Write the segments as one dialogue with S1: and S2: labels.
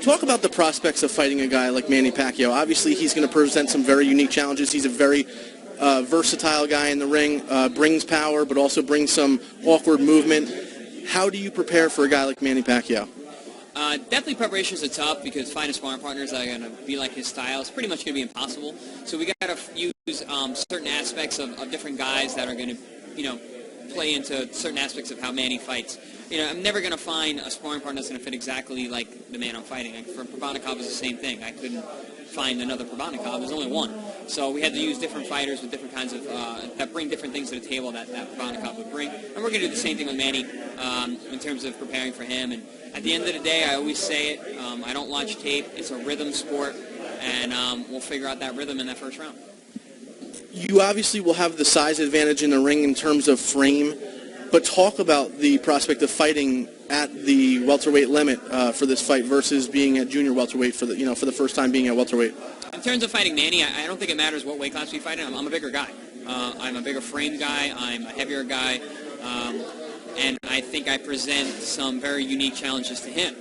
S1: Talk about the prospects of fighting a guy like Manny Pacquiao. Obviously, he's going to present some very unique challenges. He's a very versatile guy in the ring, brings power, but also brings some awkward movement. How do you prepare for a guy like Manny Pacquiao?
S2: Definitely preparations are tough because finding sparring partners that are going to be like his style is pretty much going to be impossible. So we got to use certain aspects of different guys that are going to, play into certain aspects of how Manny fights. I'm never going to find a sparring partner that's going to fit exactly like the man I'm fighting. Like for Pcquiao, it was the same thing. I couldn't find another Pcquiao. There's only one. So we had to use different fighters with different kinds of, that bring different things to the table that Pcquiao would bring. And we're going to do the same thing with Manny in terms of preparing for him. And at the end of the day, I always say it, I don't watch tape. It's a rhythm sport, and we'll figure out that rhythm in that first round.
S1: You obviously will have the size advantage in the ring in terms of frame, but talk about the prospect of fighting at the welterweight limit for this fight versus being at junior welterweight for the first time being at welterweight.
S2: In terms of fighting Manny, I don't think it matters what weight class we fight in. I'm a bigger guy. I'm a bigger frame guy. I'm a heavier guy. And I think I present some very unique challenges to him.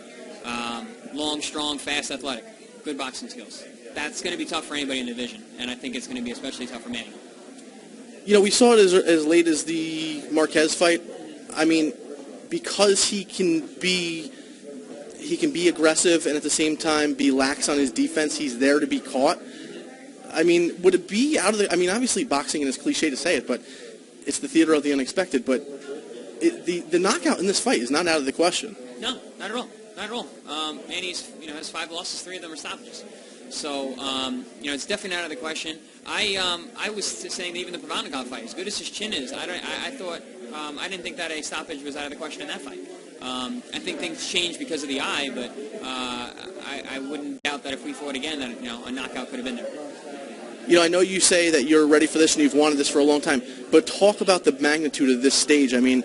S2: Long, strong, fast, athletic, good boxing skills. That's going to be tough for anybody in the division, and I think it's going to be especially tough for Manny.
S1: We saw it as late as the Marquez fight. I mean, because he can be aggressive and at the same time be lax on his defense, he's there to be caught. I mean, would it be out of the... I mean, obviously boxing, and it's cliche to say it, but it's the theater of the unexpected, but the knockout in this fight is not out of the question.
S2: No, not at all. Not at all. Manny's, has 5 losses, 3 of them are stoppages. So, it's definitely not out of the question. I was saying that even the Pcquiao fight, as good as his chin is, I didn't think that a stoppage was out of the question in that fight. I think things changed because of the eye, but I wouldn't doubt that if we fought again, that a knockout could have been there.
S1: I know you say that you're ready for this and you've wanted this for a long time, but talk about the magnitude of this stage. I mean,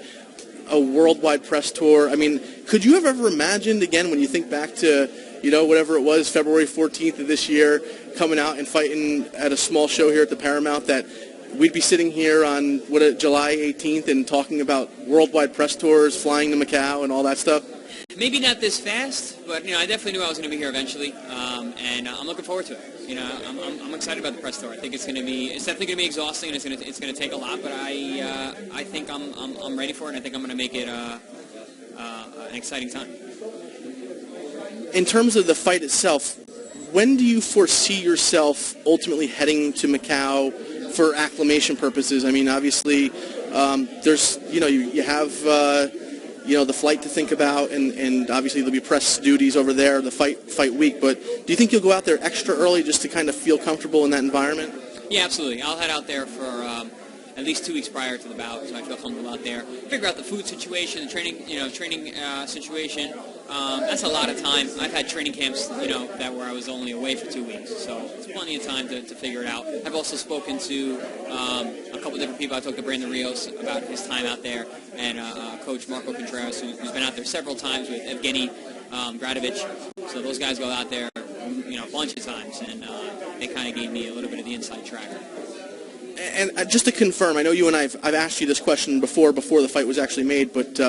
S1: a worldwide press tour. I mean, could you have ever imagined, again, when you think back to, whatever it was, February 14th of this year, coming out and fighting at a small show here at the Paramount, that we'd be sitting here on, July 18th and talking about worldwide press tours, flying to Macau and all that stuff?
S2: Maybe not this fast, but, I definitely knew I was going to be here eventually, and I'm looking forward to it. I'm excited about the press tour. I think it's definitely going to be exhausting, and it's going to take a lot, but I think I'm ready for it, and I think I'm going to make it an exciting time.
S1: In terms of the fight itself, when do you foresee yourself ultimately heading to Macau for acclimation purposes? I mean, obviously, there's, you have, the flight to think about, and obviously there'll be press duties over there, the fight week, but do you think you'll go out there extra early just to kind of feel comfortable in that environment?
S2: Yeah, absolutely. I'll head out there for at least 2 weeks prior to the bout, so I feel comfortable out there. Figure out the food situation, the training situation. That's a lot of time. I've had training camps, that where I was only away for 2 weeks, so it's plenty of time to figure it out. I've also spoken to a couple different people. I talked to Brandon Rios about his time out there, and Coach Marco Contreras, who's been out there several times with Evgeny Gradovich. So those guys go out there, a bunch of times, and they kind of gave me a little bit of the inside track.
S1: And just to confirm, I know you and I've asked you this question before the fight was actually made, but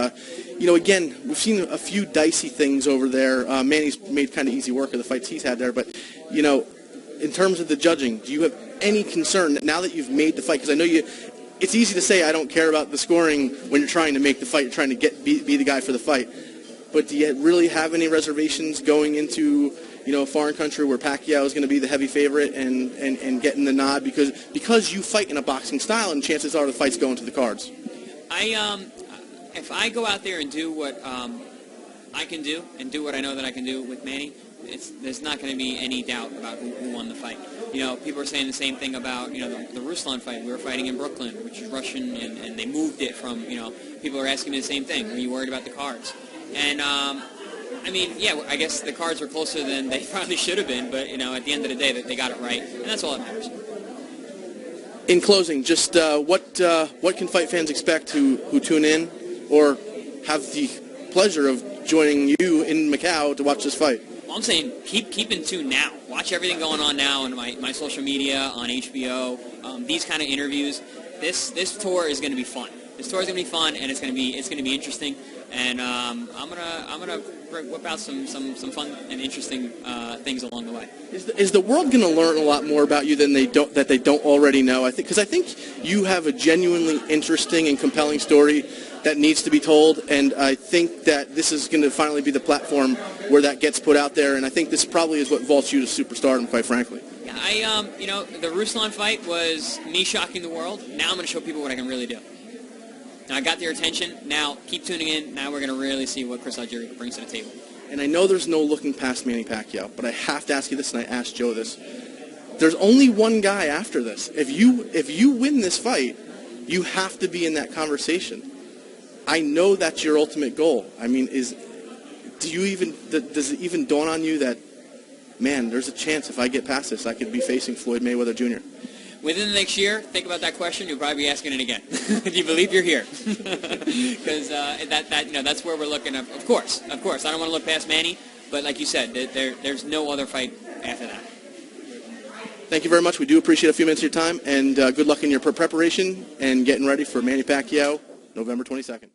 S1: again, we've seen a few dicey things over there. Manny's made kind of easy work of the fights he's had there, but in terms of the judging, do you have any concern that now that you've made the fight? Because I know it's easy to say I don't care about the scoring when you're trying to make the fight, you're trying to be the guy for the fight. But do you really have any reservations going into a foreign country where Pacquiao is going to be the heavy favorite and getting the nod because you fight in a boxing style, and chances are the fight's going to the cards?
S2: If I go out there and do what I can do and do what I know that I can do with Manny, there's not going to be any doubt about who won the fight. People are saying the same thing about the Ruslan fight. We were fighting in Brooklyn, which is Russian, and they moved it from people are asking me the same thing. Were you worried about the cards? And I guess the cards were closer than they probably should have been, but, at the end of the day, they got it right, and that's all that matters.
S1: In closing, just what can fight fans expect who tune in or have the pleasure of joining you in Macau to watch this fight?
S2: Well, I'm saying keep in tune now. Watch everything going on now on my social media, on HBO, these kind of interviews. This tour is going to be fun. This tour is going to be fun, and it's going to be interesting. And I'm gonna whip out some fun and interesting things along the way.
S1: Is the world going to learn a lot more about you than they don't already know? I think you have a genuinely interesting and compelling story that needs to be told, and I think that this is going to finally be the platform where that gets put out there. And I think this probably is what vaults you to superstardom, quite frankly.
S2: Yeah, the Ruslan fight was me shocking the world. Now I'm going to show people what I can really do. Now I got their attention. Now keep tuning in. Now we're going to really see what Chris Algieri brings to the table.
S1: And I know there's no looking past Manny Pacquiao, but I have to ask you this, and I asked Joe this. There's only one guy after this. If you win this fight, you have to be in that conversation. I know that's your ultimate goal. I mean, does it even dawn on you that, man, there's a chance if I get past this, I could be facing Floyd Mayweather Jr.?
S2: Within the next year, think about that question. You'll probably be asking it again. Do you believe you're here? Because that's where we're looking. Of course. I don't want to look past Manny, but like you said, there's no other fight after that.
S1: Thank you very much. We do appreciate a few minutes of your time, and good luck in your preparation and getting ready for Manny Pacquiao, November 22nd.